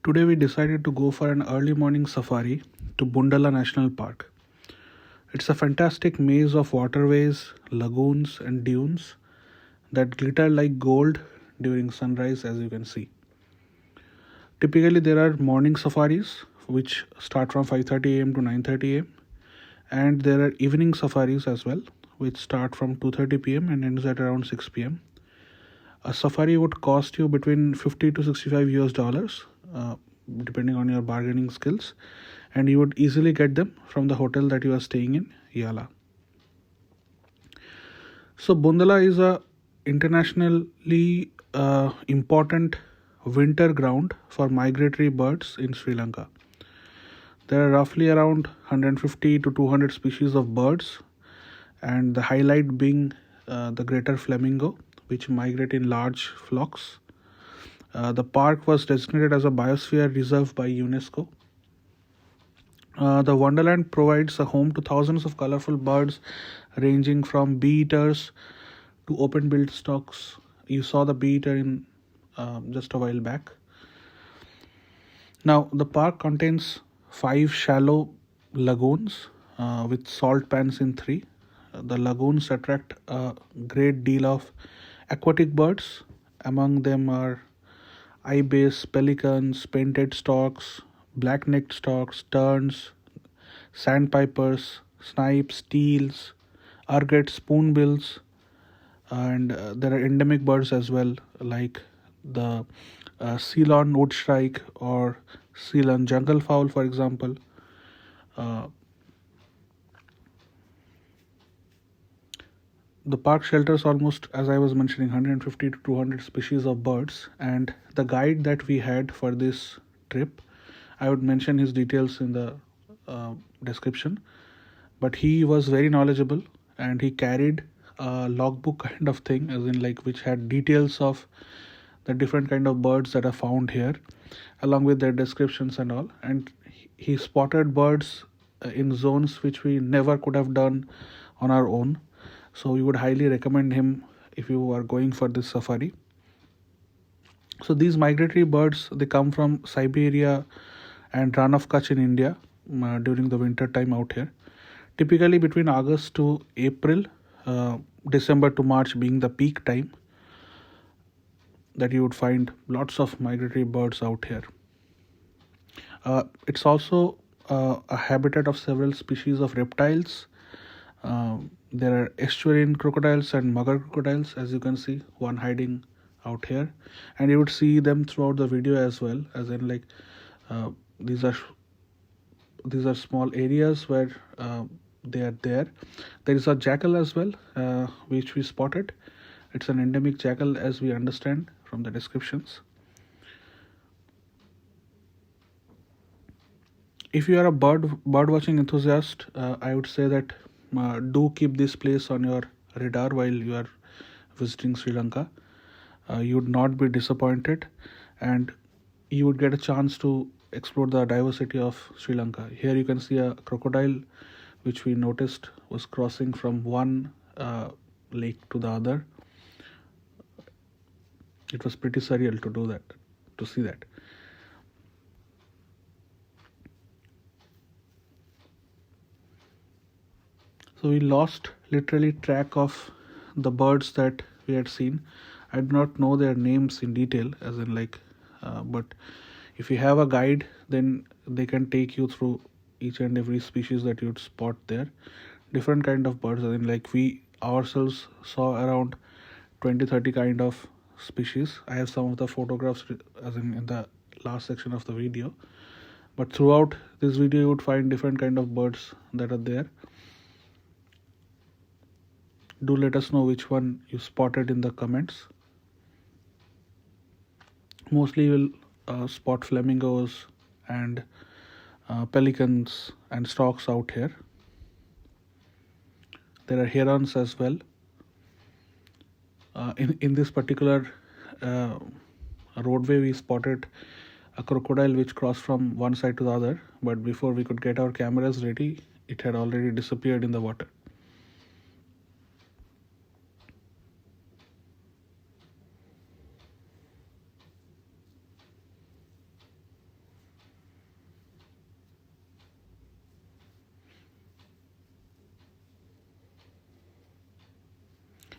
Today we decided to go for an early morning safari to Bundala National Park. It's a fantastic maze of waterways, lagoons, and dunes that glitter like gold during sunrise, as you can see. Typically, there are morning safaris which start from 5:30 a.m. to 9:30 a.m. and there are evening safaris as well, which start from 2:30 p.m. and ends at around 6 p.m. A safari would cost you between 50 to 65 US dollars, depending on your bargaining skills, and you would easily get them from the hotel that you are staying in, Yala. So Bundala is a internationally important winter ground for migratory birds in Sri Lanka. There are roughly around 150 to 200 species of birds, and the highlight being the greater flamingo, which migrate in large flocks. The park was designated as a biosphere reserve by UNESCO. The Wonderland provides a home to thousands of colorful birds, ranging from bee eaters to open-billed storks. You saw the bee eater in just a while back. Now, the park contains 5 shallow lagoons with salt pans in 3. The lagoons attract a great deal of aquatic birds. Among them are ibis, pelicans, painted storks, black-necked storks, terns, sandpipers, snipes, teals, ergot, spoonbills, and there are endemic birds as well, like the Ceylon woodstrike or Ceylon jungle fowl, for example. Uh, the park shelters almost, as I was mentioning, 150 to 200 species of birds, and the guide that we had for this trip, I would mention his details in the description, but he was very knowledgeable and he carried a logbook kind of thing, as in like which had details of the different kind of birds that are found here, along with their descriptions and all. And he spotted birds in zones which we never could have done on our own. So we would highly recommend him if you are going for this safari. So these migratory birds, they come from Siberia and Rann of Kutch in India during the winter time out here. Typically between August to April, December to March being the peak time that you would find lots of migratory birds out here. It's also a habitat of several species of reptiles. There are estuarine crocodiles and mugger crocodiles, as you can see, one hiding out here, and you would see them throughout the video as well, as in like uh, these are small areas where they are there. There is a jackal as well, which we spotted. It's an endemic jackal, as we understand from the descriptions. If you are a bird watching enthusiast, I would say that do keep this place on your radar while you are visiting Sri Lanka. You would not be disappointed, and you would get a chance to explore the diversity of Sri Lanka. Here you can see a crocodile, which we noticed was crossing from one lake to the other. It was pretty surreal to do that, to see that. So we lost literally track of the birds that we had seen. I do not know their names in detail, as in like, but if you have a guide, then they can take you through each and every species that you'd spot there. Different kind of birds, as in like we ourselves saw around 20-30 kind of species. I have some of the photographs as in the last section of the video. But throughout this video, you would find different kind of birds that are there. Do let us know which one you spotted in the comments. Mostly you will spot flamingos and pelicans and storks out here. There are herons as well. In this particular roadway, we spotted a crocodile which crossed from one side to the other, but before we could get our cameras ready, it had already disappeared in the water.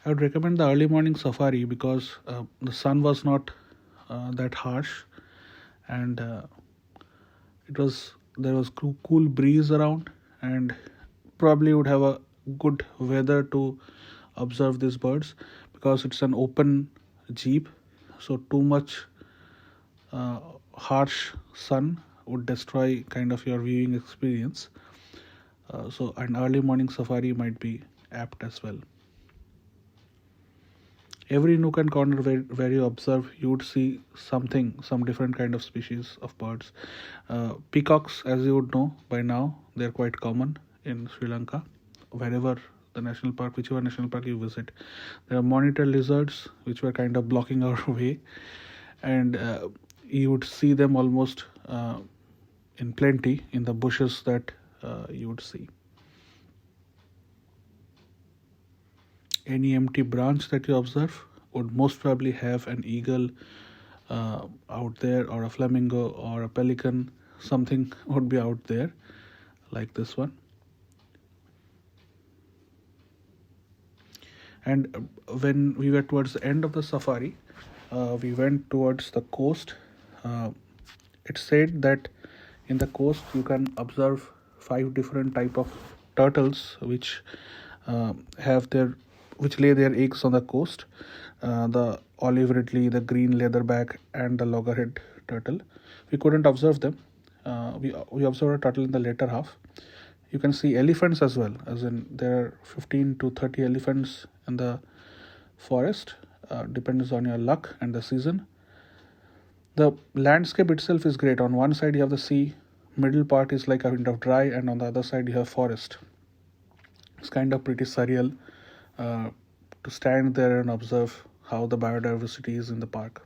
I would recommend the early morning safari because the sun was not that harsh, and it was there was cool breeze around, and probably would have a good weather to observe these birds because it's an open jeep, so too much uh, harsh sun would destroy kind of your viewing experience. So an early morning safari might be apt as well. Every nook and corner where you observe, you would see some different kind of species of birds. Peacocks, as you would know by now, they're quite common in Sri Lanka. Wherever the national park, whichever national park you visit, there are monitor lizards which were kind of blocking our way, and you would see them almost in plenty in the bushes that you would see. Any empty branch that you observe would most probably have an eagle out there, or a flamingo, or a pelican. Something would be out there, like this one. And when we were towards the end of the safari, we went towards the coast. It said that in the coast you can observe 5 different type of turtles which have their which lay their eggs on the coast. The olive ridley, the green leatherback, and the loggerhead turtle. We couldn't observe them. We observed a turtle in the later half. You can see elephants as well, as in there are 15 to 30 elephants in the forest. Depends on your luck and the season. The landscape itself is great. On one side you have the sea, middle part is like a kind of dry, and on the other side you have forest. It's kind of pretty surreal to stand there and observe how the biodiversity is in the park.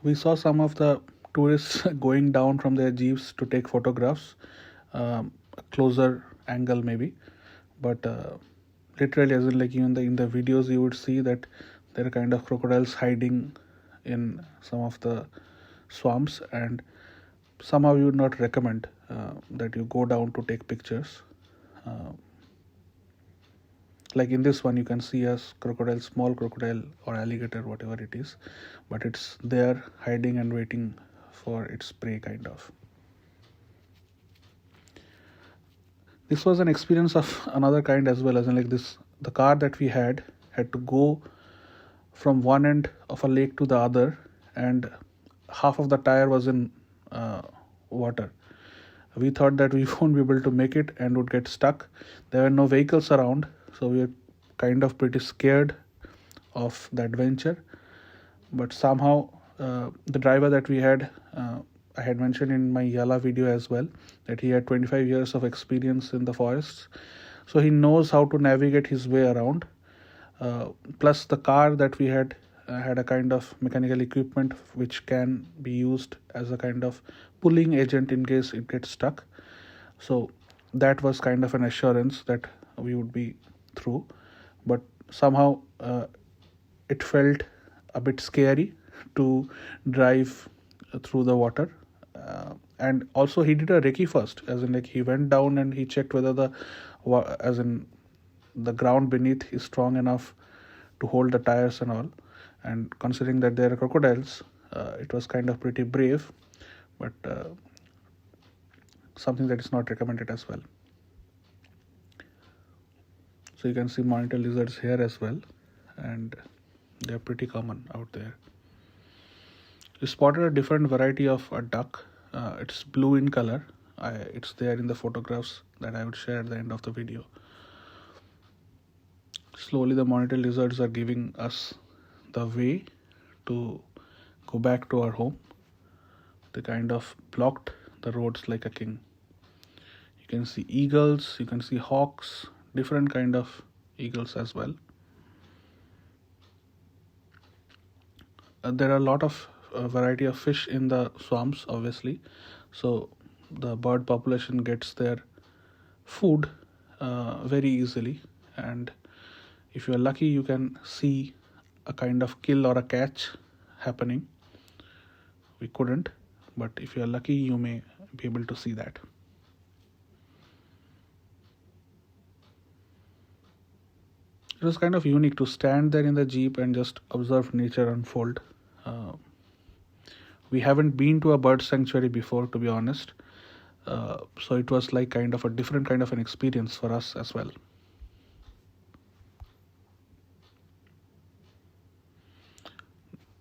We saw some of the tourists going down from their jeeps to take photographs, a closer angle maybe, but literally, as in like even in the videos, you would see that there are kind of crocodiles hiding in some of the swamps, and somehow you would not recommend that you go down to take pictures. Uh, like in this one, you can see a crocodile, small crocodile or alligator, whatever it is, but it's there hiding and waiting for its prey, kind of. This was an experience of another kind as well, as in like this, the car that we had to go from one end of a lake to the other, and half of the tire was in water. We thought that we won't be able to make it and would get stuck. There were no vehicles around, so we were kind of pretty scared of the adventure. But somehow, the driver that we had, I had mentioned in my Yala video as well, that he had 25 years of experience in the forests. So he knows how to navigate his way around. Plus, the car that we had a kind of mechanical equipment which can be used as a kind of pulling agent in case it gets stuck. So that was kind of an assurance that we would be through. But somehow it felt a bit scary to drive through the water. And also he did a recce first, as in like he went down and he checked whether as in the ground beneath is strong enough to hold the tires and all. And considering that there are crocodiles, it was kind of pretty brave, but something that is not recommended as well. So you can see monitor lizards here as well, and they're pretty common out there. You spotted a different variety of a duck. It's blue in color. It's there in the photographs that I would share at the end of the video. Slowly the monitor lizards are giving us the way to go back to our home. They kind of blocked the roads like a king. You can see eagles, you can see hawks, different kind of eagles as well. There are a lot of variety of fish in the swamps, obviously, so the bird population gets their food very easily, and if you are lucky you can see a kind of kill or a catch happening. We couldn't, but if you are lucky you may be able to see that. It was kind of unique to stand there in the Jeep and just observe nature unfold. Uh, we haven't been to a bird sanctuary before, to be honest. So it was like kind of a different kind of an experience for us as well.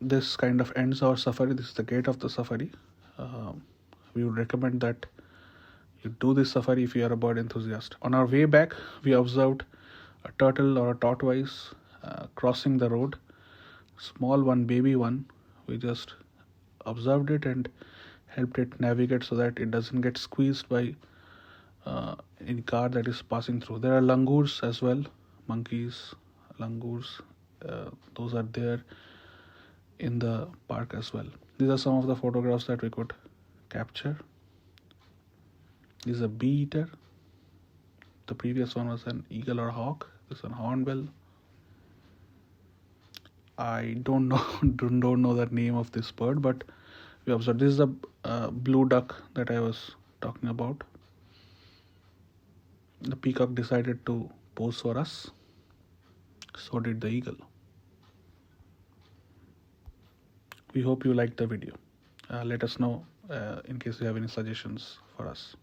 This kind of ends our safari. This is the gate of the safari. We would recommend that you do this safari if you are a bird enthusiast. On our way back, we observed a turtle or a tortoise crossing the road. Small one, baby one. We just observed it and helped it navigate so that it doesn't get squeezed by any car that is passing through. There are langurs as well, monkeys, langurs. Those are there in the park as well. These are some of the photographs that we could capture. This is a bee eater. The previous one was an eagle or hawk. This one hornbill. I don't know don't know the name of this bird, but we observed. This is a blue duck that I was talking about. The peacock decided to pose for us. So did the eagle. We hope you liked the video. Let us know in case you have any suggestions for us.